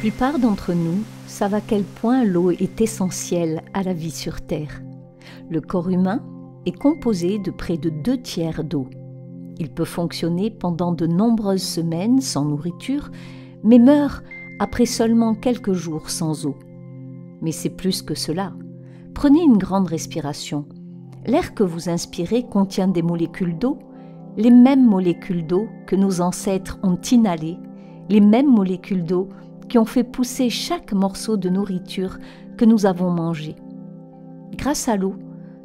plupart d'entre nous savent à quel point l'eau est essentielle à la vie sur Terre. Le corps humain est composé de près de 2/3 d'eau. Il peut fonctionner pendant de nombreuses semaines sans nourriture, mais meurt après seulement quelques jours sans eau. Mais c'est plus que cela. Prenez une grande respiration. L'air que vous inspirez contient des molécules d'eau, les mêmes molécules d'eau que nos ancêtres ont inhalées, les mêmes molécules d'eau qui ont fait pousser chaque morceau de nourriture que nous avons mangé. Grâce à l'eau,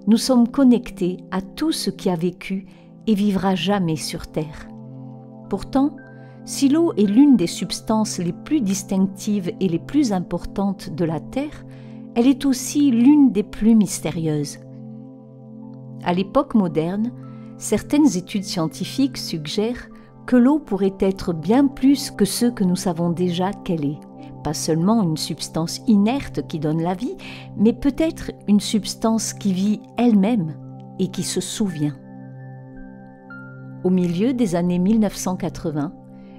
nous sommes connectés à tout ce qui a vécu et vivra jamais sur Terre. Pourtant, si l'eau est l'une des substances les plus distinctives et les plus importantes de la Terre, elle est aussi l'une des plus mystérieuses. À l'époque moderne, certaines études scientifiques suggèrent que l'eau pourrait être bien plus que ce que nous savons déjà qu'elle est. Pas seulement une substance inerte qui donne la vie, mais peut-être une substance qui vit elle-même et qui se souvient. Au milieu des années 1980,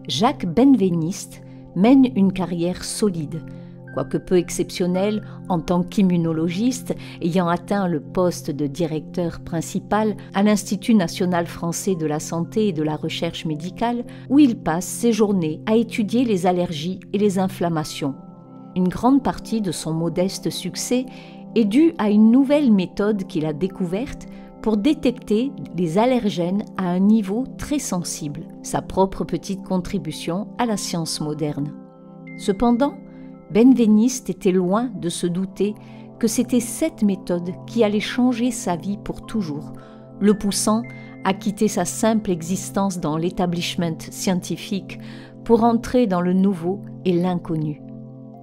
Jacques Benveniste mène une carrière solide, quoique peu exceptionnelle en tant qu'immunologiste, ayant atteint le poste de directeur principal à l'Institut national français de la santé et de la recherche médicale, où il passe ses journées à étudier les allergies et les inflammations. Une grande partie de son modeste succès est due à une nouvelle méthode qu'il a découverte pour détecter les allergènes à un niveau très sensible, sa propre petite contribution à la science moderne. Cependant, Benveniste était loin de se douter que c'était cette méthode qui allait changer sa vie pour toujours, le poussant à quitter sa simple existence dans l'établissement scientifique pour entrer dans le nouveau et l'inconnu.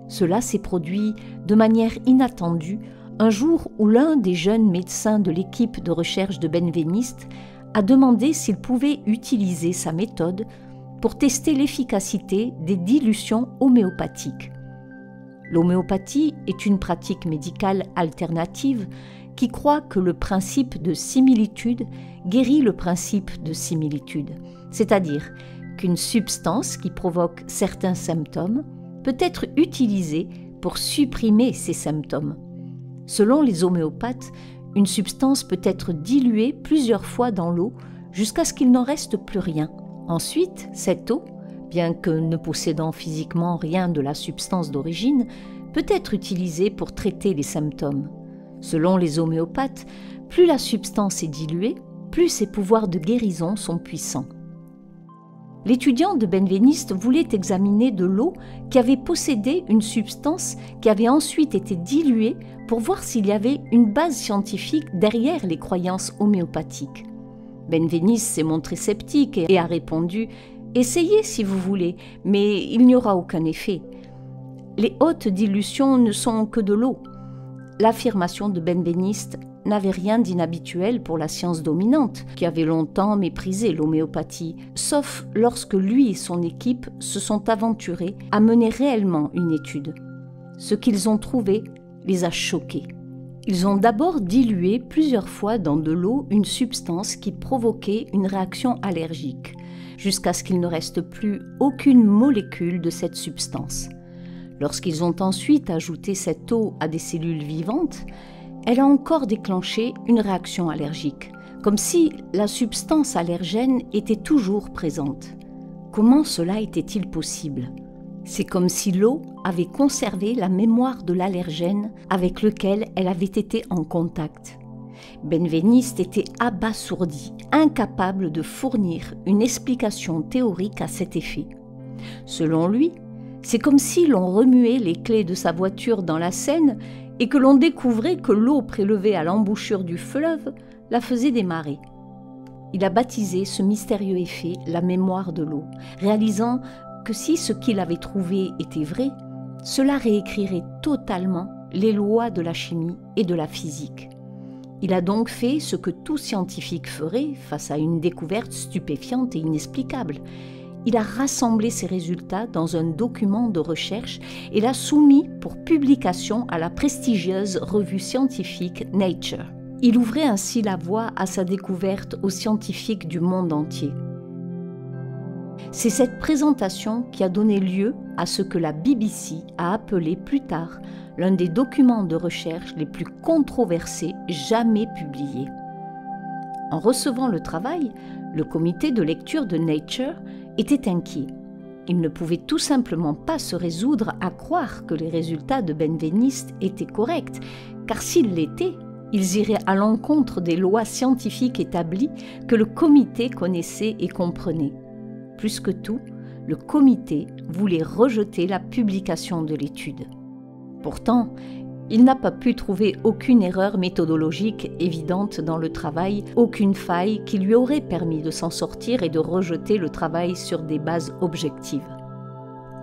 Cela s'est produit de manière inattendue un jour où l'un des jeunes médecins de l'équipe de recherche de Benveniste a demandé s'il pouvait utiliser sa méthode pour tester l'efficacité des dilutions homéopathiques. L'homéopathie est une pratique médicale alternative qui croit que le principe de similitude guérit le principe de similitude, c'est-à-dire qu'une substance qui provoque certains symptômes peut être utilisée pour supprimer ces symptômes. Selon les homéopathes, une substance peut être diluée plusieurs fois dans l'eau jusqu'à ce qu'il n'en reste plus rien. Ensuite, cette eau, bien que ne possédant physiquement rien de la substance d'origine, peut être utilisée pour traiter les symptômes. Selon les homéopathes, plus la substance est diluée, plus ses pouvoirs de guérison sont puissants. L'étudiant de Benveniste voulait examiner de l'eau qui avait possédé une substance qui avait ensuite été diluée pour voir s'il y avait une base scientifique derrière les croyances homéopathiques. Benveniste s'est montré sceptique et a répondu « Essayez si vous voulez, mais il n'y aura aucun effet. Les hautes dilutions ne sont que de l'eau. » L'affirmation de Benveniste n'avait rien d'inhabituel pour la science dominante, qui avait longtemps méprisé l'homéopathie, sauf lorsque lui et son équipe se sont aventurés à mener réellement une étude. Ce qu'ils ont trouvé les a choqués. Ils ont d'abord dilué plusieurs fois dans de l'eau une substance qui provoquait une réaction allergique, jusqu'à ce qu'il ne reste plus aucune molécule de cette substance. Lorsqu'ils ont ensuite ajouté cette eau à des cellules vivantes, elle a encore déclenché une réaction allergique, comme si la substance allergène était toujours présente. Comment cela était-il possible ? C'est comme si l'eau avait conservé la mémoire de l'allergène avec lequel elle avait été en contact. Benveniste était abasourdi, incapable de fournir une explication théorique à cet effet. Selon lui, c'est comme si l'on remuait les clés de sa voiture dans la Seine et que l'on découvrait que l'eau prélevée à l'embouchure du fleuve la faisait démarrer. Il a baptisé ce mystérieux effet la mémoire de l'eau, réalisant que si ce qu'il avait trouvé était vrai, cela réécrirait totalement les lois de la chimie et de la physique. Il a donc fait ce que tout scientifique ferait face à une découverte stupéfiante et inexplicable. Il a rassemblé ses résultats dans un document de recherche et l'a soumis pour publication à la prestigieuse revue scientifique Nature. Il ouvrait ainsi la voie à sa découverte aux scientifiques du monde entier. C'est cette présentation qui a donné lieu à ce que la BBC a appelé plus tard l'un des documents de recherche les plus controversés jamais publiés. En recevant le travail, le comité de lecture de Nature était inquiet. Il ne pouvait tout simplement pas se résoudre à croire que les résultats de Benveniste étaient corrects, car s'ils l'étaient, ils iraient à l'encontre des lois scientifiques établies que le comité connaissait et comprenait. Plus que tout, le comité voulait rejeter la publication de l'étude. Pourtant, il n'a pas pu trouver aucune erreur méthodologique évidente dans le travail, aucune faille qui lui aurait permis de s'en sortir et de rejeter le travail sur des bases objectives.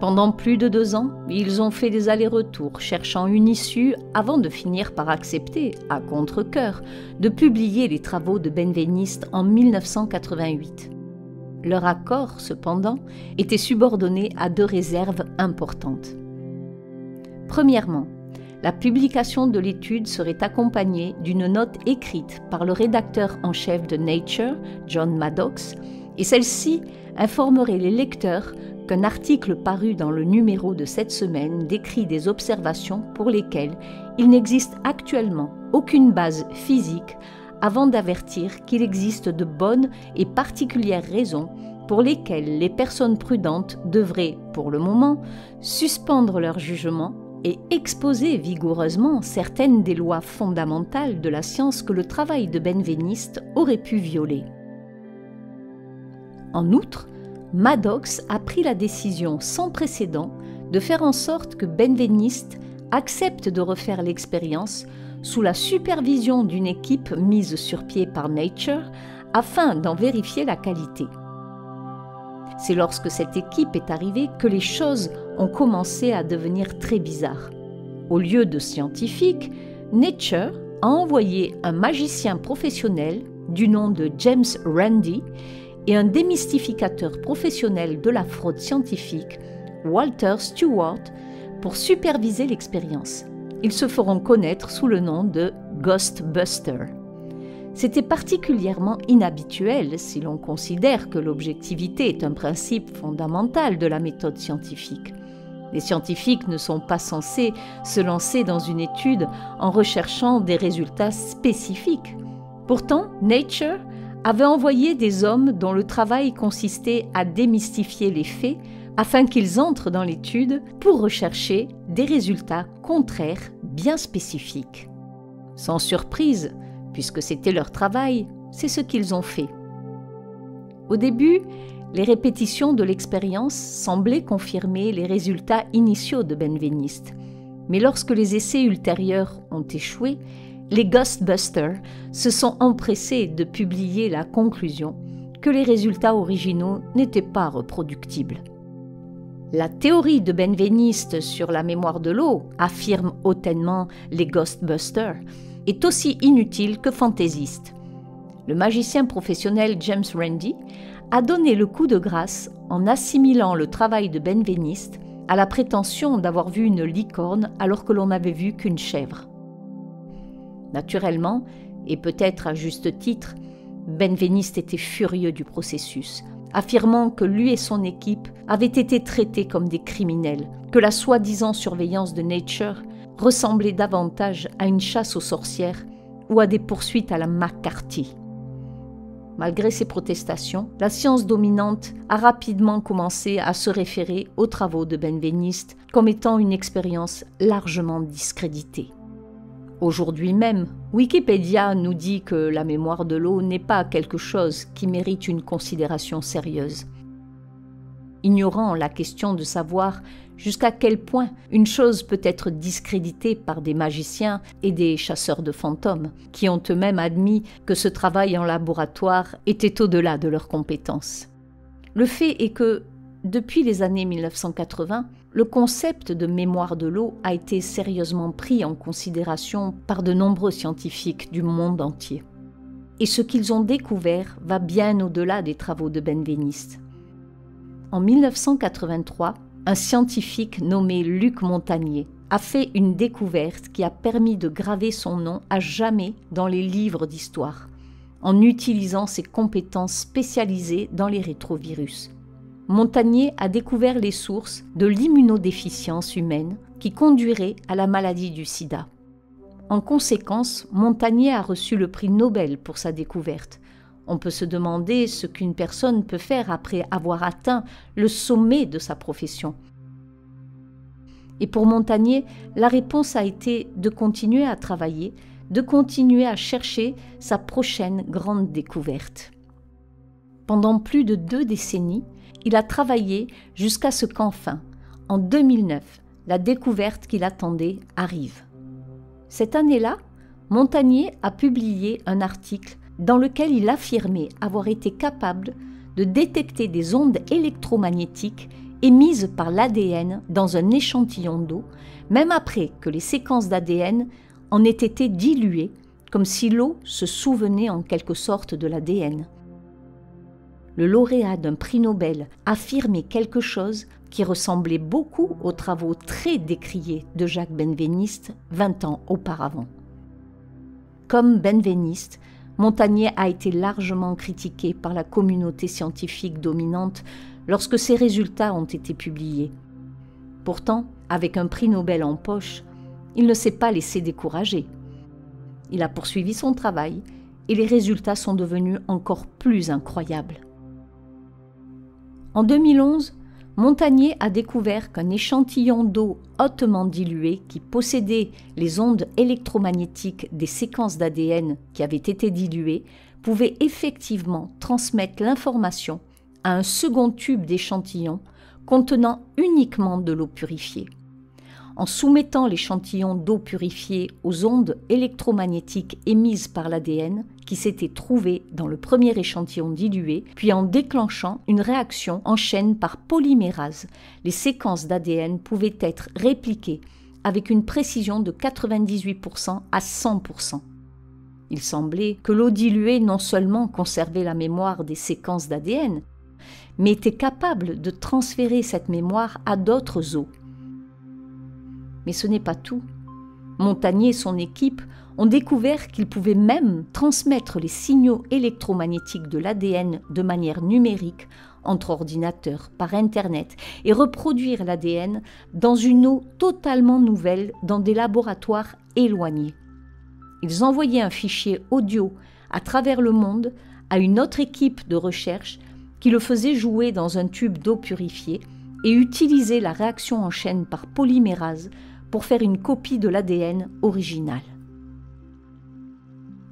Pendant plus de 2 ans, ils ont fait des allers-retours, cherchant une issue avant de finir par accepter, à contre-cœur, de publier les travaux de Benveniste en 1988. Leur accord, cependant, était subordonné à 2 réserves importantes. Premièrement, la publication de l'étude serait accompagnée d'une note écrite par le rédacteur en chef de Nature, John Maddox, et celle-ci informerait les lecteurs qu'un article paru dans le numéro de cette semaine décrit des observations pour lesquelles il n'existe actuellement aucune base physique avant d'avertir qu'il existe de bonnes et particulières raisons pour lesquelles les personnes prudentes devraient, pour le moment, suspendre leur jugement et exposer vigoureusement certaines des lois fondamentales de la science que le travail de Benveniste aurait pu violer. En outre, Maddox a pris la décision sans précédent de faire en sorte que Benveniste accepte de refaire l'expérience sous la supervision d'une équipe mise sur pied par Nature afin d'en vérifier la qualité. C'est lorsque cette équipe est arrivée que les choses ont commencé à devenir très bizarres. Au lieu de scientifiques, Nature a envoyé un magicien professionnel du nom de James Randi et un démystificateur professionnel de la fraude scientifique, Walter Stewart, pour superviser l'expérience. Ils se feront connaître sous le nom de Ghostbusters. C'était particulièrement inhabituel si l'on considère que l'objectivité est un principe fondamental de la méthode scientifique. Les scientifiques ne sont pas censés se lancer dans une étude en recherchant des résultats spécifiques. Pourtant, Nature avait envoyé des hommes dont le travail consistait à démystifier les faits afin qu'ils entrent dans l'étude pour rechercher des résultats contraires bien spécifiques. Sans surprise, puisque c'était leur travail, c'est ce qu'ils ont fait. Au début, les répétitions de l'expérience semblaient confirmer les résultats initiaux de Benveniste. Mais lorsque les essais ultérieurs ont échoué, les Ghostbusters se sont empressés de publier la conclusion que les résultats originaux n'étaient pas reproductibles. La théorie de Benveniste sur la mémoire de l'eau, affirment hautement les Ghostbusters, est aussi inutile que fantaisiste. Le magicien professionnel James Randi a donné le coup de grâce en assimilant le travail de Benveniste à la prétention d'avoir vu une licorne alors que l'on n'avait vu qu'une chèvre. Naturellement, et peut-être à juste titre, Benveniste était furieux du processus, affirmant que lui et son équipe avaient été traités comme des criminels, que la soi-disant surveillance de Nature ressemblait davantage à une chasse aux sorcières ou à des poursuites à la McCarthy. Malgré ces protestations, la science dominante a rapidement commencé à se référer aux travaux de Benveniste comme étant une expérience largement discréditée. Aujourd'hui même, Wikipédia nous dit que la mémoire de l'eau n'est pas quelque chose qui mérite une considération sérieuse. Ignorant la question de savoir jusqu'à quel point une chose peut être discréditée par des magiciens et des chasseurs de fantômes, qui ont eux-mêmes admis que ce travail en laboratoire était au-delà de leurs compétences. Le fait est que, depuis les années 1980, le concept de mémoire de l'eau a été sérieusement pris en considération par de nombreux scientifiques du monde entier. Et ce qu'ils ont découvert va bien au-delà des travaux de Benveniste. En 1983, un scientifique nommé Luc Montagnier a fait une découverte qui a permis de graver son nom à jamais dans les livres d'histoire, en utilisant ses compétences spécialisées dans les rétrovirus. Montagnier a découvert les sources de l'immunodéficience humaine qui conduirait à la maladie du sida. En conséquence, Montagnier a reçu le prix Nobel pour sa découverte. On peut se demander ce qu'une personne peut faire après avoir atteint le sommet de sa profession. Et pour Montagnier, la réponse a été de continuer à travailler, de continuer à chercher sa prochaine grande découverte. Pendant plus de 2 décennies, il a travaillé jusqu'à ce qu'enfin, en 2009, la découverte qu'il attendait arrive. Cette année-là, Montagnier a publié un article dans lequel il affirmait avoir été capable de détecter des ondes électromagnétiques émises par l'ADN dans un échantillon d'eau, même après que les séquences d'ADN en aient été diluées, comme si l'eau se souvenait en quelque sorte de l'ADN. Le lauréat d'un prix Nobel affirmait quelque chose qui ressemblait beaucoup aux travaux très décriés de Jacques Benveniste 20 ans auparavant. Comme Benveniste, Montagnier a été largement critiqué par la communauté scientifique dominante lorsque ses résultats ont été publiés. Pourtant, avec un prix Nobel en poche, il ne s'est pas laissé décourager. Il a poursuivi son travail et les résultats sont devenus encore plus incroyables. En 2011, Montagnier a découvert qu'un échantillon d'eau hautement dilué qui possédait les ondes électromagnétiques des séquences d'ADN qui avaient été diluées pouvait effectivement transmettre l'information à un second tube d'échantillon contenant uniquement de l'eau purifiée. En soumettant l'échantillon d'eau purifiée aux ondes électromagnétiques émises par l'ADN qui s'était trouvé dans le premier échantillon dilué, puis en déclenchant une réaction en chaîne par polymérase, les séquences d'ADN pouvaient être répliquées avec une précision de 98% à 100%. Il semblait que l'eau diluée non seulement conservait la mémoire des séquences d'ADN, mais était capable de transférer cette mémoire à d'autres eaux. Mais ce n'est pas tout. Montagnier et son équipe ont découvert qu'ils pouvaient même transmettre les signaux électromagnétiques de l'ADN de manière numérique entre ordinateurs, par Internet, et reproduire l'ADN dans une eau totalement nouvelle dans des laboratoires éloignés. Ils envoyaient un fichier audio à travers le monde à une autre équipe de recherche qui le faisait jouer dans un tube d'eau purifiée et utiliser la réaction en chaîne par polymérase pour faire une copie de l'ADN original.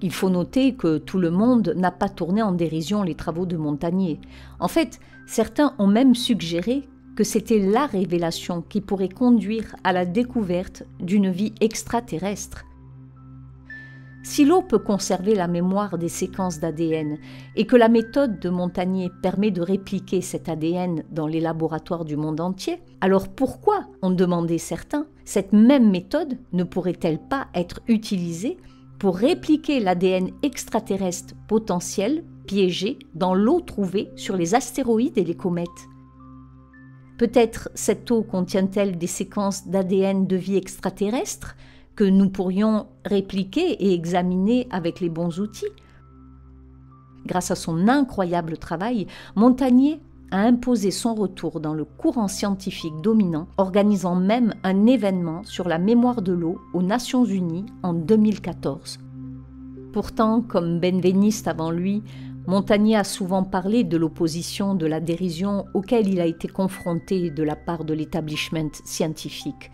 Il faut noter que tout le monde n'a pas tourné en dérision les travaux de Montagnier. En fait, certains ont même suggéré que c'était la révélation qui pourrait conduire à la découverte d'une vie extraterrestre. Si l'eau peut conserver la mémoire des séquences d'ADN et que la méthode de Montagnier permet de répliquer cet ADN dans les laboratoires du monde entier, alors pourquoi, ont demandé certains, cette même méthode ne pourrait-elle pas être utilisée pour répliquer l'ADN extraterrestre potentiel piégé dans l'eau trouvée sur les astéroïdes et les comètes? Peut-être cette eau contient-elle des séquences d'ADN de vie extraterrestre que nous pourrions répliquer et examiner avec les bons outils. Grâce à son incroyable travail, Montagnier a imposé son retour dans le courant scientifique dominant, organisant même un événement sur la mémoire de l'eau aux Nations Unies en 2014. Pourtant, comme Benveniste avant lui, Montagnier a souvent parlé de l'opposition, de la dérision auquel il a été confronté de la part de l'établissement scientifique.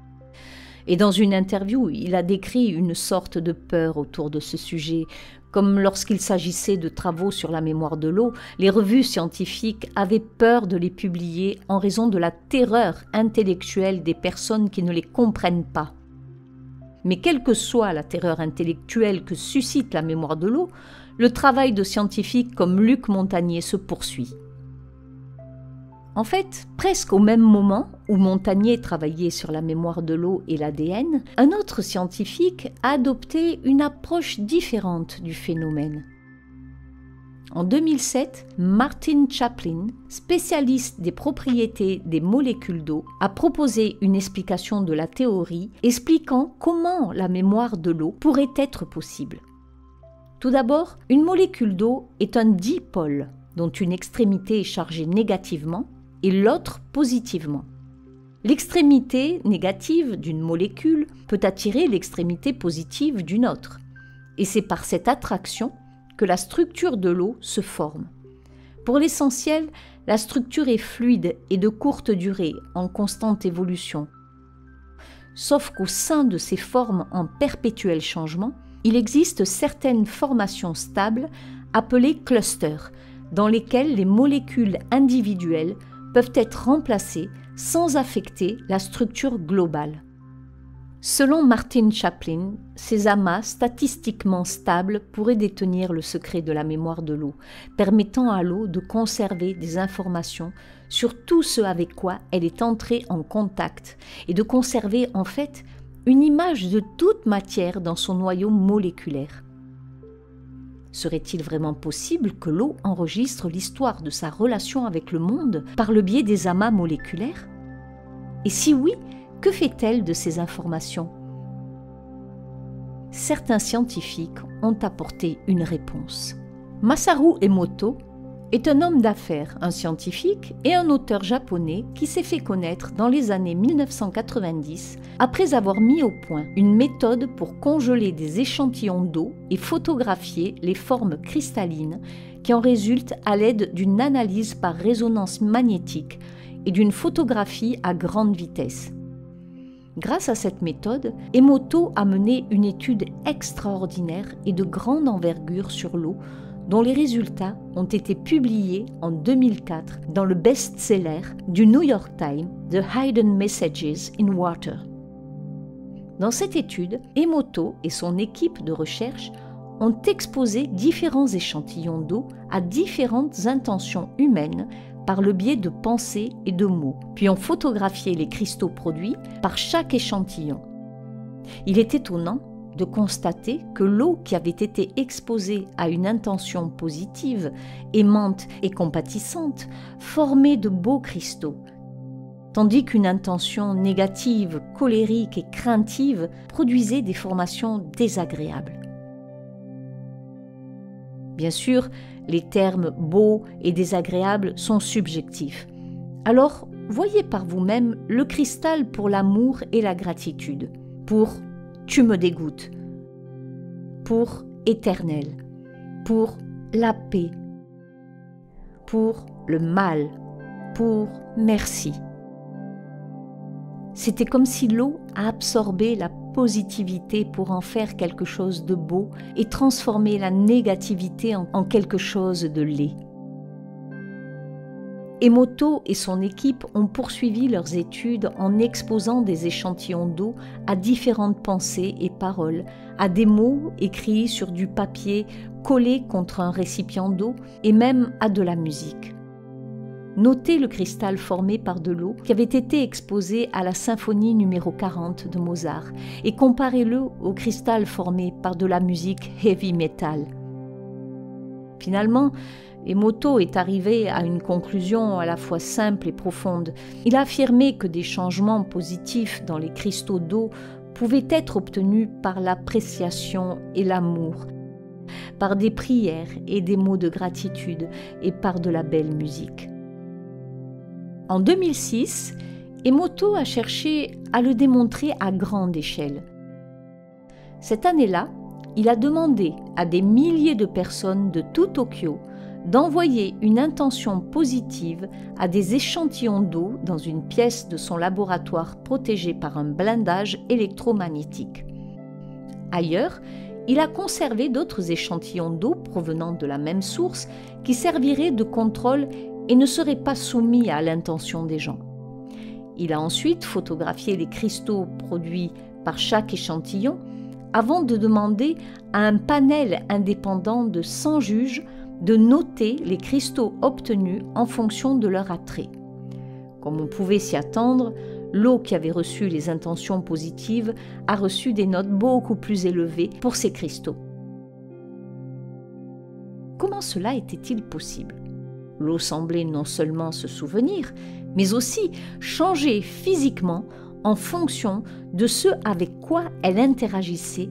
Et dans une interview, il a décrit une sorte de peur autour de ce sujet. Comme lorsqu'il s'agissait de travaux sur la mémoire de l'eau, les revues scientifiques avaient peur de les publier en raison de la terreur intellectuelle des personnes qui ne les comprennent pas. Mais quelle que soit la terreur intellectuelle que suscite la mémoire de l'eau, le travail de scientifiques comme Luc Montagnier se poursuit. En fait, presque au même moment où Montagnier travaillait sur la mémoire de l'eau et l'ADN, un autre scientifique a adopté une approche différente du phénomène. En 2007, Martin Chaplin, spécialiste des propriétés des molécules d'eau, a proposé une explication de la théorie expliquant comment la mémoire de l'eau pourrait être possible. Tout d'abord, une molécule d'eau est un dipôle dont une extrémité est chargée négativement et l'autre positivement. L'extrémité négative d'une molécule peut attirer l'extrémité positive d'une autre. Et c'est par cette attraction que la structure de l'eau se forme. Pour l'essentiel, la structure est fluide et de courte durée, en constante évolution. Sauf qu'au sein de ces formes en perpétuel changement, il existe certaines formations stables appelées clusters, dans lesquelles les molécules individuelles peuvent être remplacées sans affecter la structure globale. Selon Martin Chaplin, ces amas statistiquement stables pourraient détenir le secret de la mémoire de l'eau, permettant à l'eau de conserver des informations sur tout ce avec quoi elle est entrée en contact et de conserver en fait une image de toute matière dans son noyau moléculaire. Serait-il vraiment possible que l'eau enregistre l'histoire de sa relation avec le monde par le biais des amas moléculaires? Et si oui, que fait-elle de ces informations? Certains scientifiques ont apporté une réponse. Masaru Emoto est un homme d'affaires, un scientifique et un auteur japonais qui s'est fait connaître dans les années 1990 après avoir mis au point une méthode pour congeler des échantillons d'eau et photographier les formes cristallines qui en résultent à l'aide d'une analyse par résonance magnétique et d'une photographie à grande vitesse. Grâce à cette méthode, Emoto a mené une étude extraordinaire et de grande envergure sur l'eau, dont les résultats ont été publiés en 2004 dans le best-seller du New York Times, The Hidden Messages in Water. Dans cette étude, Emoto et son équipe de recherche ont exposé différents échantillons d'eau à différentes intentions humaines par le biais de pensées et de mots, puis ont photographié les cristaux produits par chaque échantillon. Il est étonnant de constater que l'eau qui avait été exposée à une intention positive, aimante et compatissante, formait de beaux cristaux, tandis qu'une intention négative, colérique et craintive produisait des formations désagréables. Bien sûr, les termes beau et désagréable sont subjectifs. Alors, voyez par vous-même le cristal pour l'amour et la gratitude, pour tu me dégoûtes, pour éternel, pour la paix, pour le mal, pour merci. C'était comme si l'eau a absorbé la positivité pour en faire quelque chose de beau et transformer la négativité en quelque chose de laid. Emoto et son équipe ont poursuivi leurs études en exposant des échantillons d'eau à différentes pensées et paroles, à des mots écrits sur du papier collé contre un récipient d'eau et même à de la musique. Notez le cristal formé par de l'eau qui avait été exposé à la symphonie numéro 40 de Mozart et comparez-le au cristal formé par de la musique heavy metal. Finalement, Emoto est arrivé à une conclusion à la fois simple et profonde. Il a affirmé que des changements positifs dans les cristaux d'eau pouvaient être obtenus par l'appréciation et l'amour, par des prières et des mots de gratitude et par de la belle musique. En 2006, Emoto a cherché à le démontrer à grande échelle. Cette année-là, il a demandé à des milliers de personnes de tout Tokyo d'envoyer une intention positive à des échantillons d'eau dans une pièce de son laboratoire protégée par un blindage électromagnétique. Ailleurs, il a conservé d'autres échantillons d'eau provenant de la même source qui serviraient de contrôle et ne seraient pas soumis à l'intention des gens. Il a ensuite photographié les cristaux produits par chaque échantillon avant de demander à un panel indépendant de 100 juges de noter les cristaux obtenus en fonction de leur attrait. Comme on pouvait s'y attendre, l'eau qui avait reçu les intentions positives a reçu des notes beaucoup plus élevées pour ces cristaux. Comment cela était-il possible ? L'eau semblait non seulement se souvenir, mais aussi changer physiquement en fonction de ce avec quoi elle interagissait,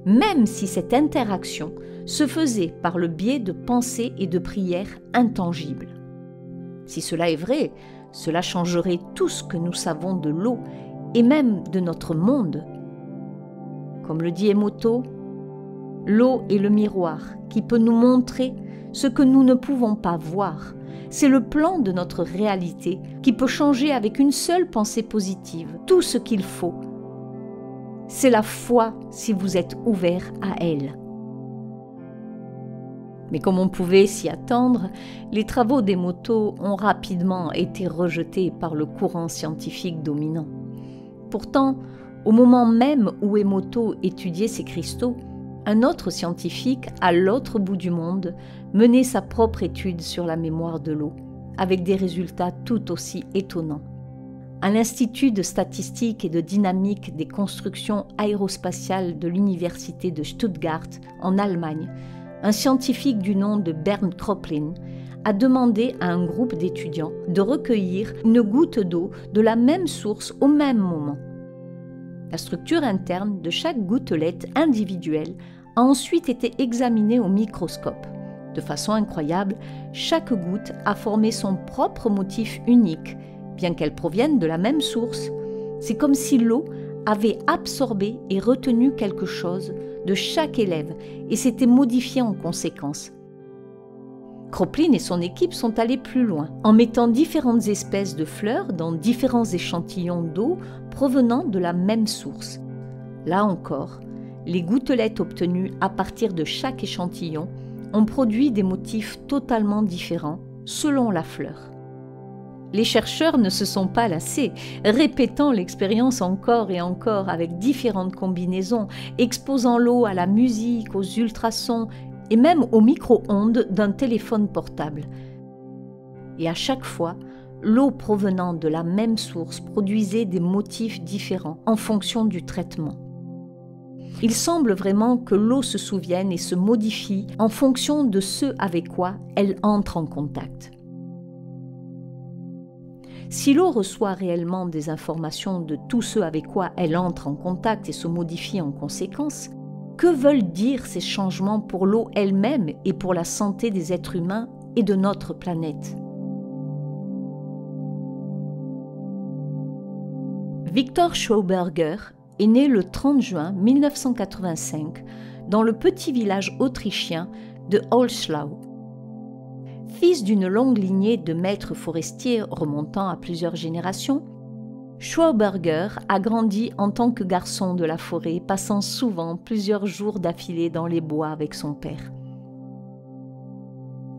même si cette interaction se faisait par le biais de pensées et de prières intangibles. Si cela est vrai, cela changerait tout ce que nous savons de l'eau et même de notre monde. Comme le dit Emoto, l'eau est le miroir qui peut nous montrer ce que nous ne pouvons pas voir. C'est le plan de notre réalité qui peut changer avec une seule pensée positive, tout ce qu'il faut. C'est la foi si vous êtes ouvert à elle. Mais comme on pouvait s'y attendre, les travaux d'Emoto ont rapidement été rejetés par le courant scientifique dominant. Pourtant, au moment même où Emoto étudiait ces cristaux, un autre scientifique, à l'autre bout du monde, menait sa propre étude sur la mémoire de l'eau, avec des résultats tout aussi étonnants. À l'Institut de statistique et de dynamique des constructions aérospatiales de l'Université de Stuttgart, en Allemagne, un scientifique du nom de Bernd Kröplin a demandé à un groupe d'étudiants de recueillir une goutte d'eau de la même source au même moment. La structure interne de chaque gouttelette individuelle a ensuite été examinée au microscope. De façon incroyable, chaque goutte a formé son propre motif unique, bien qu'elle provienne de la même source. C'est comme si l'eau avait absorbé et retenu quelque chose de chaque élève et s'était modifiée en conséquence. Kröplin et son équipe sont allés plus loin, en mettant différentes espèces de fleurs dans différents échantillons d'eau provenant de la même source. Là encore, les gouttelettes obtenues à partir de chaque échantillon ont produit des motifs totalement différents selon la fleur. Les chercheurs ne se sont pas lassés, répétant l'expérience encore et encore avec différentes combinaisons, exposant l'eau à la musique, aux ultrasons et même aux micro-ondes d'un téléphone portable. Et à chaque fois, l'eau provenant de la même source produisait des motifs différents en fonction du traitement. Il semble vraiment que l'eau se souvienne et se modifie en fonction de ce avec quoi elle entre en contact. Si l'eau reçoit réellement des informations de tout ce avec quoi elle entre en contact et se modifie en conséquence, que veulent dire ces changements pour l'eau elle-même et pour la santé des êtres humains et de notre planète ? Victor Schauberger est né le 30 juin 1985 dans le petit village autrichien de Holzschlau. Fils d'une longue lignée de maîtres forestiers remontant à plusieurs générations, Schauberger a grandi en tant que garçon de la forêt, passant souvent plusieurs jours d'affilée dans les bois avec son père.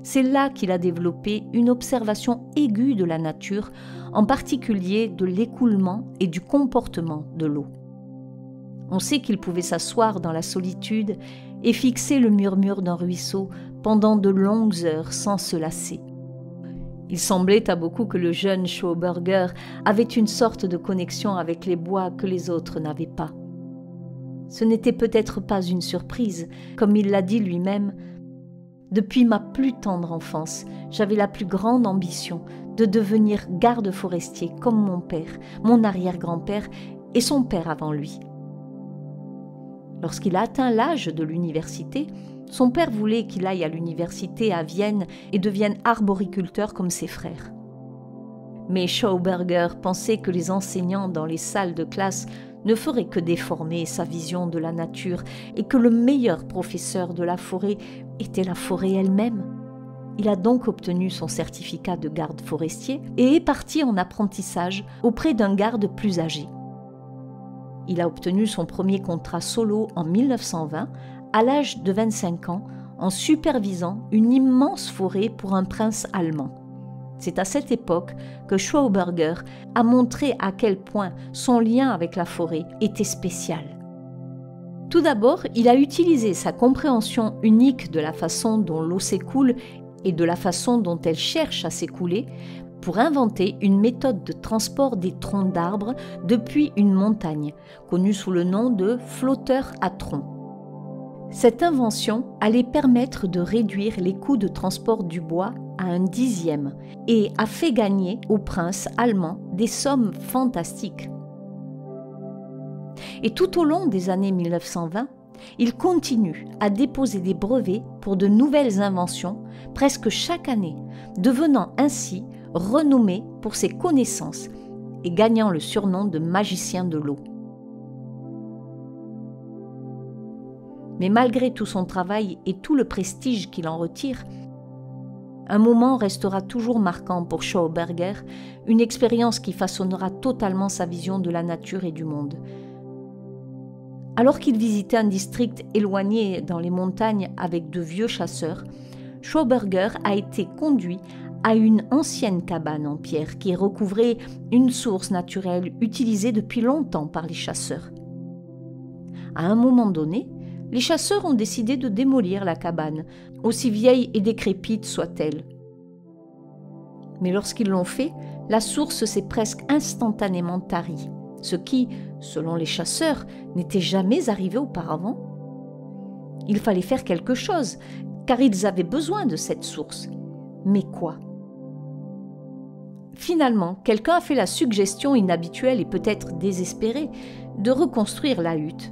C'est là qu'il a développé une observation aiguë de la nature, en particulier de l'écoulement et du comportement de l'eau. On sait qu'il pouvait s'asseoir dans la solitude et fixer le murmure d'un ruisseau pendant de longues heures sans se lasser. Il semblait à beaucoup que le jeune Schauberger avait une sorte de connexion avec les bois que les autres n'avaient pas. Ce n'était peut-être pas une surprise, comme il l'a dit lui-même. Depuis ma plus tendre enfance, j'avais la plus grande ambition de devenir garde forestier comme mon père, mon arrière-grand-père et son père avant lui. Lorsqu'il a atteint l'âge de l'université, son père voulait qu'il aille à l'université à Vienne et devienne arboriculteur comme ses frères. Mais Schauberger pensait que les enseignants dans les salles de classe ne feraient que déformer sa vision de la nature et que le meilleur professeur de la forêt était la forêt elle-même. Il a donc obtenu son certificat de garde forestier et est parti en apprentissage auprès d'un garde plus âgé. Il a obtenu son premier contrat solo en 1920, à l'âge de 25 ans, en supervisant une immense forêt pour un prince allemand. C'est à cette époque que Schauberger a montré à quel point son lien avec la forêt était spécial. Tout d'abord, il a utilisé sa compréhension unique de la façon dont l'eau s'écoule et de la façon dont elle cherche à s'écouler pour inventer une méthode de transport des troncs d'arbres depuis une montagne, connue sous le nom de flotteur à tronc. Cette invention allait permettre de réduire les coûts de transport du bois à 1/10 et a fait gagner au prince allemand des sommes fantastiques. Et tout au long des années 1920, il continue à déposer des brevets pour de nouvelles inventions presque chaque année, devenant ainsi renommé pour ses connaissances et gagnant le surnom de magicien de l'eau. Mais malgré tout son travail et tout le prestige qu'il en retire, un moment restera toujours marquant pour Schauberger, une expérience qui façonnera totalement sa vision de la nature et du monde. Alors qu'il visitait un district éloigné dans les montagnes avec de vieux chasseurs, Schauberger a été conduit à une ancienne cabane en pierre qui recouvrait une source naturelle utilisée depuis longtemps par les chasseurs. À un moment donné, les chasseurs ont décidé de démolir la cabane, aussi vieille et décrépite soit-elle. Mais lorsqu'ils l'ont fait, la source s'est presque instantanément tarie, ce qui, selon les chasseurs, n'était jamais arrivé auparavant. Il fallait faire quelque chose, car ils avaient besoin de cette source. Mais quoi ? Finalement, quelqu'un a fait la suggestion inhabituelle et peut-être désespérée de reconstruire la hutte.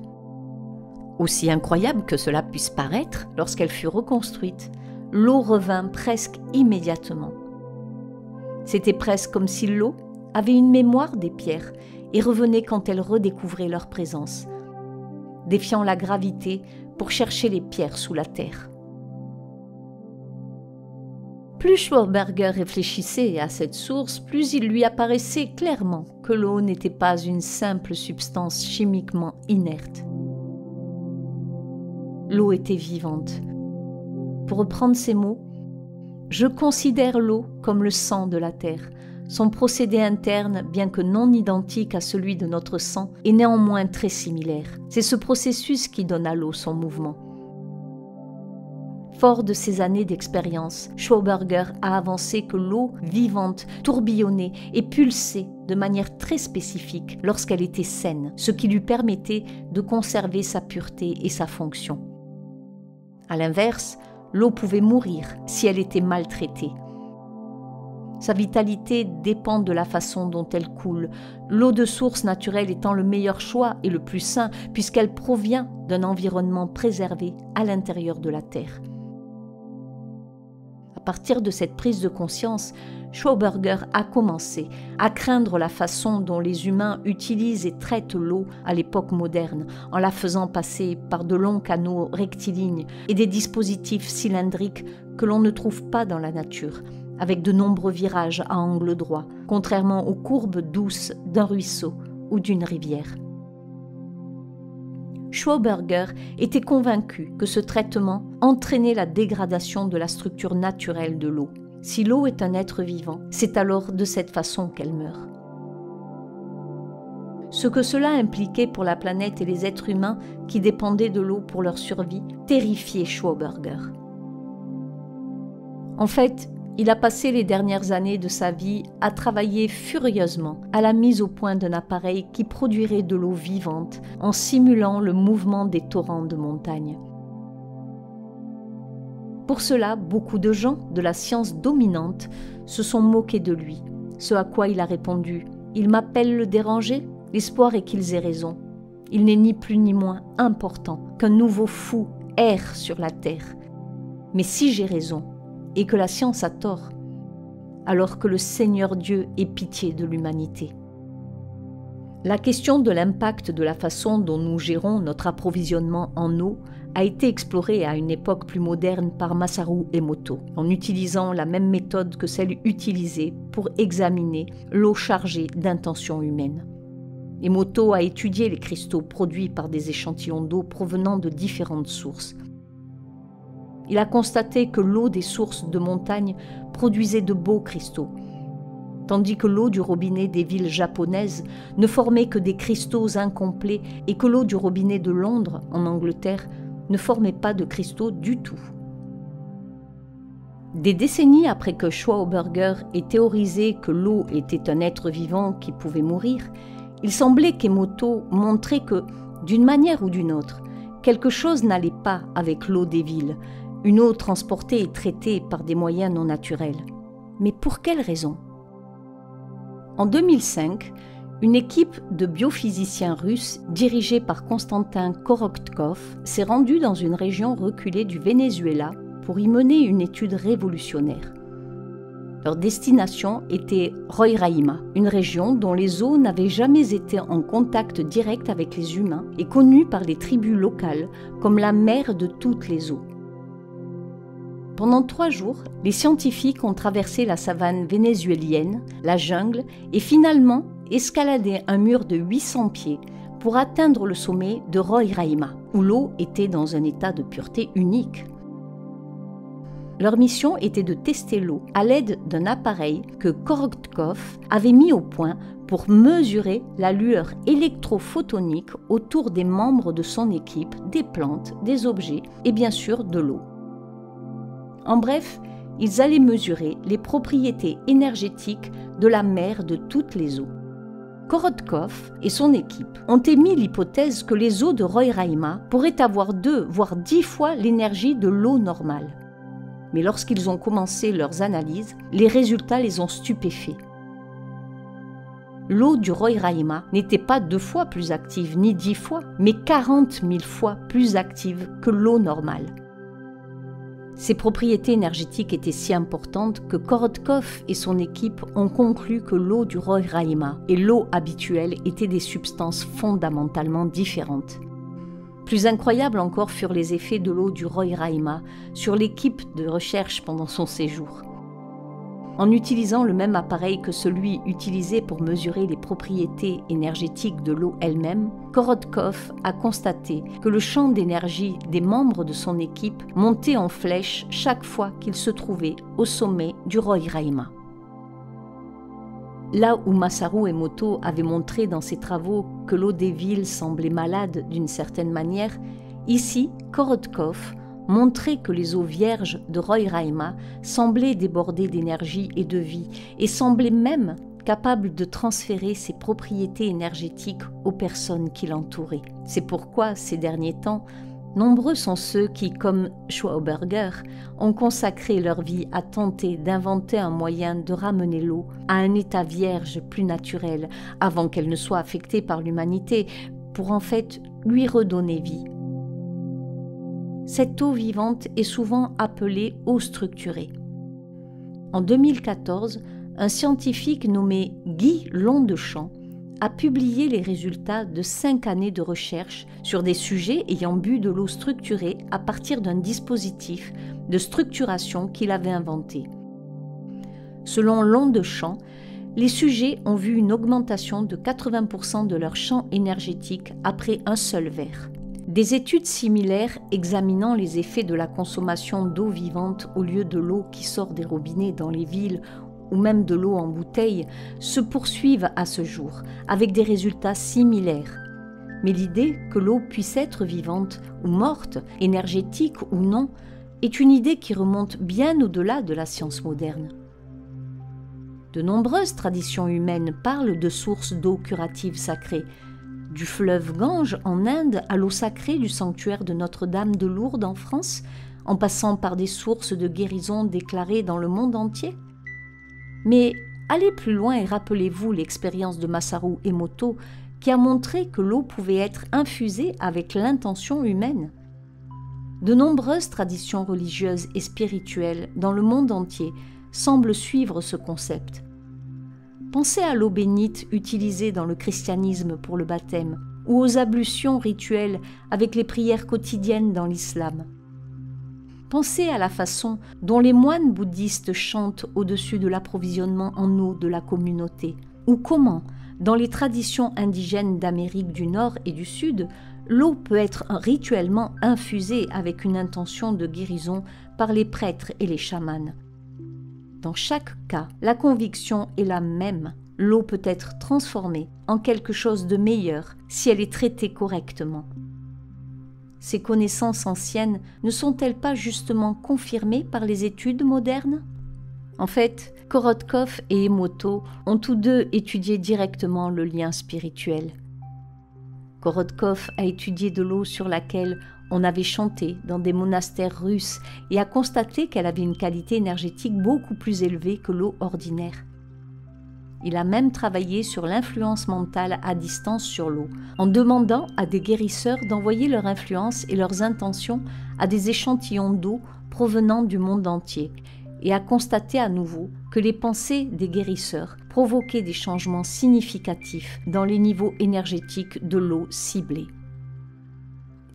Aussi incroyable que cela puisse paraître, lorsqu'elle fut reconstruite, l'eau revint presque immédiatement. C'était presque comme si l'eau avait une mémoire des pierres et revenait quand elles redécouvraient leur présence, défiant la gravité pour chercher les pierres sous la terre. Plus Schauberger réfléchissait à cette source, plus il lui apparaissait clairement que l'eau n'était pas une simple substance chimiquement inerte. L'eau était vivante. Pour reprendre ces mots, « Je considère l'eau comme le sang de la terre. Son procédé interne, bien que non identique à celui de notre sang, est néanmoins très similaire. C'est ce processus qui donne à l'eau son mouvement. » Fort de ces années d'expérience, Schauberger a avancé que l'eau vivante tourbillonnait et pulsait de manière très spécifique lorsqu'elle était saine, ce qui lui permettait de conserver sa pureté et sa fonction. À l'inverse, l'eau pouvait mourir si elle était maltraitée. Sa vitalité dépend de la façon dont elle coule, l'eau de source naturelle étant le meilleur choix et le plus sain puisqu'elle provient d'un environnement préservé à l'intérieur de la terre. À partir de cette prise de conscience, Schauberger a commencé à craindre la façon dont les humains utilisent et traitent l'eau à l'époque moderne, en la faisant passer par de longs canaux rectilignes et des dispositifs cylindriques que l'on ne trouve pas dans la nature, avec de nombreux virages à angle droit, contrairement aux courbes douces d'un ruisseau ou d'une rivière. Schauberger était convaincu que ce traitement entraînait la dégradation de la structure naturelle de l'eau. Si l'eau est un être vivant, c'est alors de cette façon qu'elle meurt. Ce que cela impliquait pour la planète et les êtres humains qui dépendaient de l'eau pour leur survie terrifiait Schauberger. En fait, il a passé les dernières années de sa vie à travailler furieusement à la mise au point d'un appareil qui produirait de l'eau vivante en simulant le mouvement des torrents de montagne. Pour cela, beaucoup de gens de la science dominante se sont moqués de lui, ce à quoi il a répondu « Ils m'appellent le dérangé, l'espoir est qu'ils aient raison. Il n'est ni plus ni moins important qu'un nouveau fou erre sur la terre. Mais si j'ai raison, et que la science a tort, alors que le Seigneur Dieu ait pitié de l'humanité. » La question de l'impact de la façon dont nous gérons notre approvisionnement en eau a été explorée à une époque plus moderne par Masaru Emoto, en utilisant la même méthode que celle utilisée pour examiner l'eau chargée d'intentions humaines. Emoto a étudié les cristaux produits par des échantillons d'eau provenant de différentes sources. Il a constaté que l'eau des sources de montagne produisait de beaux cristaux, tandis que l'eau du robinet des villes japonaises ne formait que des cristaux incomplets et que l'eau du robinet de Londres, en Angleterre, ne formait pas de cristaux du tout. Des décennies après que Schauberger ait théorisé que l'eau était un être vivant qui pouvait mourir, il semblait qu'Emoto montrait que, d'une manière ou d'une autre, quelque chose n'allait pas avec l'eau des villes, une eau transportée et traitée par des moyens non naturels. Mais pour quelle raison ? En 2005, une équipe de biophysiciens russes dirigée par Konstantin Korotkov s'est rendue dans une région reculée du Venezuela pour y mener une étude révolutionnaire. Leur destination était Roraima, une région dont les eaux n'avaient jamais été en contact direct avec les humains et connue par les tribus locales comme la mère de toutes les eaux. Pendant 3 jours, les scientifiques ont traversé la savane vénézuélienne, la jungle et finalement escaladé un mur de 800 pieds pour atteindre le sommet de Roraima, où l'eau était dans un état de pureté unique. Leur mission était de tester l'eau à l'aide d'un appareil que Korotkov avait mis au point pour mesurer la lueur électrophotonique autour des membres de son équipe, des plantes, des objets et bien sûr de l'eau. En bref, ils allaient mesurer les propriétés énergétiques de la mère de toutes les eaux. Korotkov et son équipe ont émis l'hypothèse que les eaux de Roraima pourraient avoir 2 voire 10 fois l'énergie de l'eau normale. Mais lorsqu'ils ont commencé leurs analyses, les résultats les ont stupéfaits. L'eau du Roraima n'était pas 2 fois plus active, ni 10 fois, mais 40 000 fois plus active que l'eau normale. Ses propriétés énergétiques étaient si importantes que Korotkov et son équipe ont conclu que l'eau du Roraima et l'eau habituelle étaient des substances fondamentalement différentes. Plus incroyables encore furent les effets de l'eau du Roraima sur l'équipe de recherche pendant son séjour. En utilisant le même appareil que celui utilisé pour mesurer les propriétés énergétiques de l'eau elle-même, Korotkov a constaté que le champ d'énergie des membres de son équipe montait en flèche chaque fois qu'ils se trouvaient au sommet du Roraima. Là où Masaru Emoto avait montré dans ses travaux que l'eau des villes semblait malade d'une certaine manière, ici, Korotkov montrait que les eaux vierges de Roraima semblaient déborder d'énergie et de vie et semblaient même capables de transférer ses propriétés énergétiques aux personnes qui l'entouraient. C'est pourquoi, ces derniers temps, nombreux sont ceux qui, comme Schauberger, ont consacré leur vie à tenter d'inventer un moyen de ramener l'eau à un état vierge plus naturel, avant qu'elle ne soit affectée par l'humanité, pour en fait lui redonner vie. Cette eau vivante est souvent appelée eau structurée. En 2014, un scientifique nommé Guy Londechamp a publié les résultats de 5 années de recherche sur des sujets ayant bu de l'eau structurée à partir d'un dispositif de structuration qu'il avait inventé. Selon Londechamp, les sujets ont vu une augmentation de 80% de leur champ énergétique après un seul verre. Des études similaires examinant les effets de la consommation d'eau vivante au lieu de l'eau qui sort des robinets dans les villes ou même de l'eau en bouteille se poursuivent à ce jour, avec des résultats similaires. Mais l'idée que l'eau puisse être vivante ou morte, énergétique ou non, est une idée qui remonte bien au-delà de la science moderne. De nombreuses traditions humaines parlent de sources d'eau curative sacrée, du fleuve Gange en Inde à l'eau sacrée du sanctuaire de Notre-Dame de Lourdes en France, en passant par des sources de guérison déclarées dans le monde entier. Mais allez plus loin et rappelez-vous l'expérience de Masaru Emoto qui a montré que l'eau pouvait être infusée avec l'intention humaine. De nombreuses traditions religieuses et spirituelles dans le monde entier semblent suivre ce concept. Pensez à l'eau bénite utilisée dans le christianisme pour le baptême ou aux ablutions rituelles avec les prières quotidiennes dans l'islam. Pensez à la façon dont les moines bouddhistes chantent au-dessus de l'approvisionnement en eau de la communauté, ou comment, dans les traditions indigènes d'Amérique du Nord et du Sud, l'eau peut être rituellement infusée avec une intention de guérison par les prêtres et les chamans. Dans chaque cas, la conviction est la même. L'eau peut être transformée en quelque chose de meilleur si elle est traitée correctement. Ces connaissances anciennes ne sont-elles pas justement confirmées par les études modernes ? En fait, Korotkov et Emoto ont tous deux étudié directement le lien spirituel. Korotkov a étudié de l'eau sur laquelle on avait chanté dans des monastères russes et a constaté qu'elle avait une qualité énergétique beaucoup plus élevée que l'eau ordinaire. Il a même travaillé sur l'influence mentale à distance sur l'eau, en demandant à des guérisseurs d'envoyer leur influence et leurs intentions à des échantillons d'eau provenant du monde entier. et a constaté à nouveau que les pensées des guérisseurs provoquaient des changements significatifs dans les niveaux énergétiques de l'eau ciblée.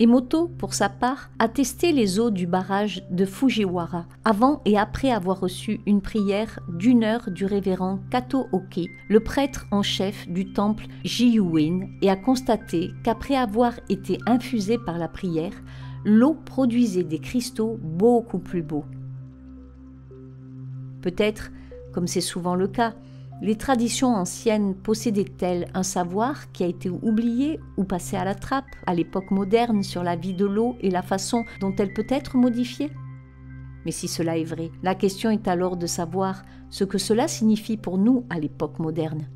Emoto, pour sa part, a testé les eaux du barrage de Fujiwara avant et après avoir reçu une prière d'1 heure du révérend Kato Oki, le prêtre en chef du temple Jiyuin, et a constaté qu'après avoir été infusée par la prière, l'eau produisait des cristaux beaucoup plus beaux. Peut-être, comme c'est souvent le cas, les traditions anciennes possédaient-elles un savoir qui a été oublié ou passé à la trappe à l'époque moderne sur la vie de l'eau et la façon dont elle peut être modifiée? Mais si cela est vrai, la question est alors de savoir ce que cela signifie pour nous à l'époque moderne.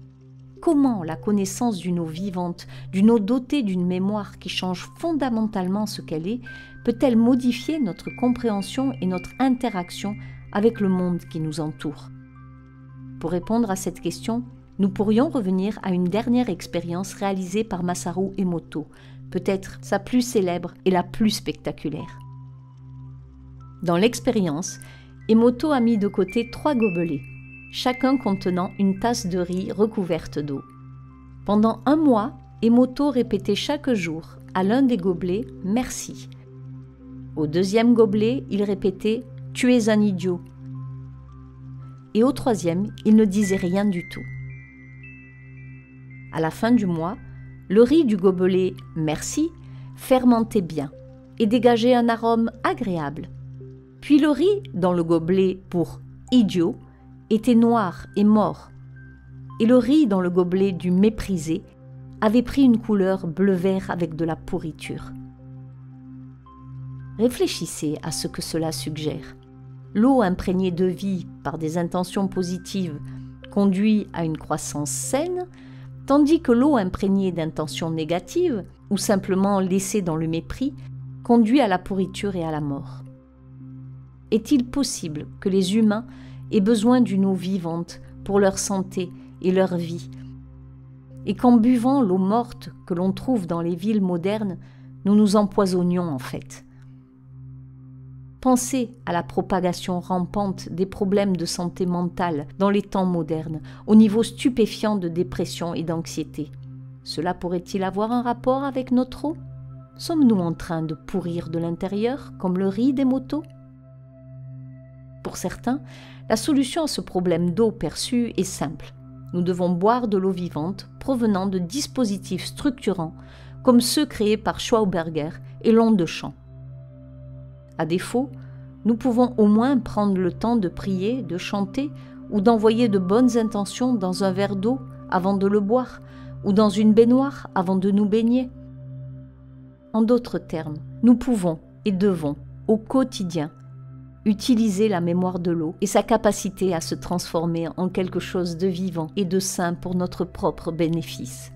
Comment la connaissance d'une eau vivante, d'une eau dotée d'une mémoire qui change fondamentalement ce qu'elle est, peut-elle modifier notre compréhension et notre interaction avec le monde qui nous entoure? Pour répondre à cette question, nous pourrions revenir à une dernière expérience réalisée par Masaru Emoto, peut-être sa plus célèbre et la plus spectaculaire. Dans l'expérience, Emoto a mis de côté 3 gobelets, chacun contenant une tasse de riz recouverte d'eau. Pendant 1 mois, Emoto répétait chaque jour à l'un des gobelets « Merci ». Au 2e gobelet, il répétait « Tu es un idiot ». Et au 3e, il ne disait rien du tout. À la fin du mois, le riz du gobelet « Merci » fermentait bien et dégageait un arôme agréable. Puis le riz dans le gobelet pour « Idiot » était noir et mort, et le riz dans le gobelet du méprisé avait pris une couleur bleu-vert avec de la pourriture. Réfléchissez à ce que cela suggère. L'eau imprégnée de vie par des intentions positives conduit à une croissance saine, tandis que l'eau imprégnée d'intentions négatives, ou simplement laissée dans le mépris, conduit à la pourriture et à la mort. Est-il possible que les humains aient besoin d'une eau vivante pour leur santé et leur vie, et qu'en buvant l'eau morte que l'on trouve dans les villes modernes, nous nous empoisonnions en fait? Pensez à la propagation rampante des problèmes de santé mentale dans les temps modernes, au niveau stupéfiant de dépression et d'anxiété. Cela pourrait-il avoir un rapport avec notre eau? Sommes-nous en train de pourrir de l'intérieur, comme le riz d'Emoto? Pour certains, la solution à ce problème d'eau perçue est simple. Nous devons boire de l'eau vivante provenant de dispositifs structurants, comme ceux créés par Schauberger et l'onde de champ. À défaut, nous pouvons au moins prendre le temps de prier, de chanter ou d'envoyer de bonnes intentions dans un verre d'eau avant de le boire ou dans une baignoire avant de nous baigner. En d'autres termes, nous pouvons et devons, au quotidien, utiliser la mémoire de l'eau et sa capacité à se transformer en quelque chose de vivant et de sain pour notre propre bénéfice.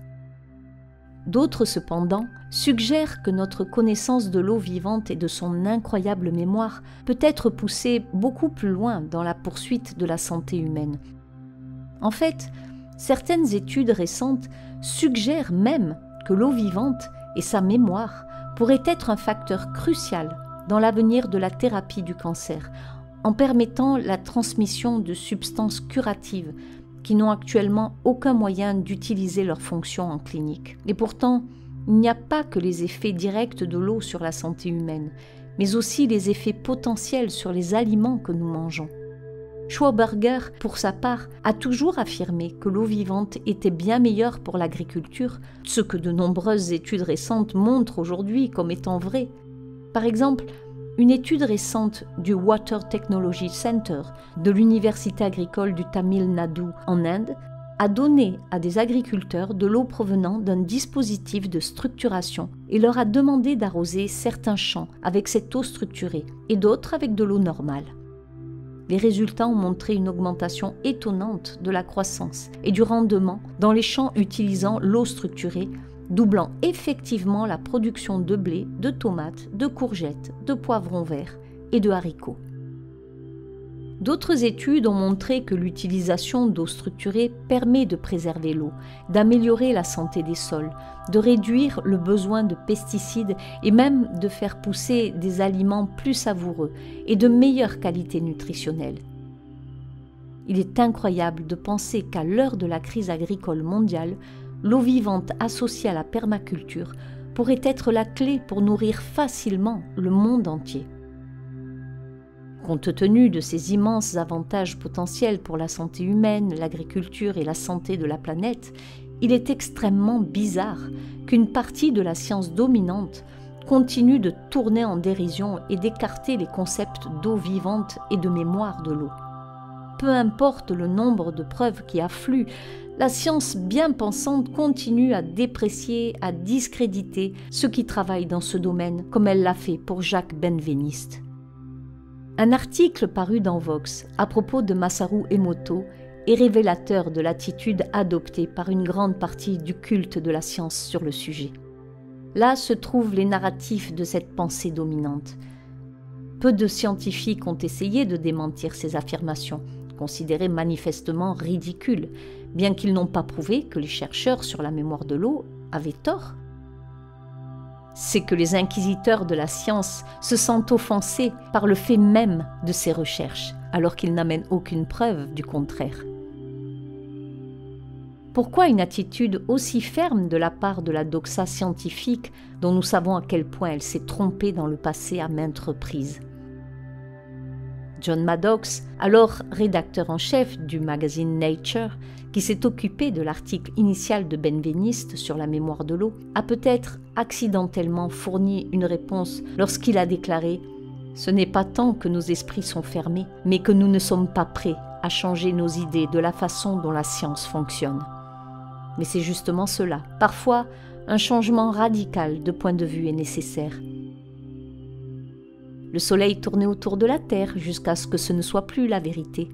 D'autres, cependant, suggèrent que notre connaissance de l'eau vivante et de son incroyable mémoire peut être poussée beaucoup plus loin dans la poursuite de la santé humaine. En fait, certaines études récentes suggèrent même que l'eau vivante et sa mémoire pourraient être un facteur crucial dans l'avenir de la thérapie du cancer, en permettant la transmission de substances curatives qui n'ont actuellement aucun moyen d'utiliser leur fonction en clinique. Et pourtant, il n'y a pas que les effets directs de l'eau sur la santé humaine, mais aussi les effets potentiels sur les aliments que nous mangeons. Schauberger, pour sa part, a toujours affirmé que l'eau vivante était bien meilleure pour l'agriculture, ce que de nombreuses études récentes montrent aujourd'hui comme étant vrai. Par exemple, une étude récente du Water Technology Center de l'Université agricole du Tamil Nadu en Inde a donné à des agriculteurs de l'eau provenant d'un dispositif de structuration et leur a demandé d'arroser certains champs avec cette eau structurée et d'autres avec de l'eau normale. Les résultats ont montré une augmentation étonnante de la croissance et du rendement dans les champs utilisant l'eau structurée, doublant effectivement la production de blé, de tomates, de courgettes, de poivrons verts et de haricots. D'autres études ont montré que l'utilisation d'eau structurée permet de préserver l'eau, d'améliorer la santé des sols, de réduire le besoin de pesticides et même de faire pousser des aliments plus savoureux et de meilleure qualité nutritionnelle. Il est incroyable de penser qu'à l'heure de la crise agricole mondiale, l'eau vivante associée à la permaculture pourrait être la clé pour nourrir facilement le monde entier. Compte tenu de ces immenses avantages potentiels pour la santé humaine, l'agriculture et la santé de la planète, il est extrêmement bizarre qu'une partie de la science dominante continue de tourner en dérision et d'écarter les concepts d'eau vivante et de mémoire de l'eau. Peu importe le nombre de preuves qui affluent, la science bien pensante continue à déprécier, à discréditer ceux qui travaillent dans ce domaine, comme elle l'a fait pour Jacques Benveniste. Un article paru dans Vox à propos de Masaru Emoto est révélateur de l'attitude adoptée par une grande partie du culte de la science sur le sujet. Là se trouvent les narratifs de cette pensée dominante. Peu de scientifiques ont essayé de démentir ces affirmations, considérées manifestement ridicules, bien qu'ils n'ont pas prouvé que les chercheurs sur la mémoire de l'eau avaient tort. C'est que les inquisiteurs de la science se sentent offensés par le fait même de ces recherches, alors qu'ils n'amènent aucune preuve du contraire. Pourquoi une attitude aussi ferme de la part de la doxa scientifique, dont nous savons à quel point elle s'est trompée dans le passé à maintes reprises? John Maddox, alors rédacteur en chef du magazine Nature, qui s'est occupé de l'article initial de Benveniste sur la mémoire de l'eau, a peut-être accidentellement fourni une réponse lorsqu'il a déclaré « Ce n'est pas tant que nos esprits sont fermés, mais que nous ne sommes pas prêts à changer nos idées de la façon dont la science fonctionne. » Mais c'est justement cela. Parfois, un changement radical de point de vue est nécessaire. Le soleil tournait autour de la Terre jusqu'à ce que ce ne soit plus la vérité.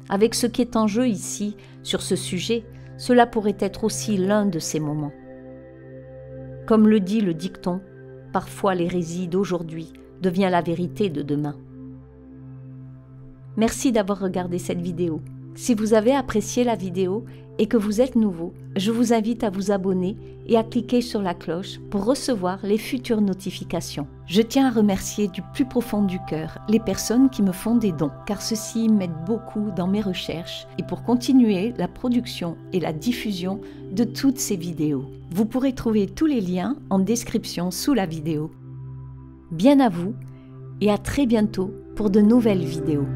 Avec ce qui est en jeu ici, sur ce sujet, cela pourrait être aussi l'un de ces moments. Comme le dit le dicton, parfois l'hérésie d'aujourd'hui devient la vérité de demain. Merci d'avoir regardé cette vidéo. Si vous avez apprécié la vidéo et que vous êtes nouveau, je vous invite à vous abonner et à cliquer sur la cloche pour recevoir les futures notifications. Je tiens à remercier du plus profond du cœur les personnes qui me font des dons, car ceci m'aide beaucoup dans mes recherches et pour continuer la production et la diffusion de toutes ces vidéos. Vous pourrez trouver tous les liens en description sous la vidéo. Bien à vous et à très bientôt pour de nouvelles vidéos.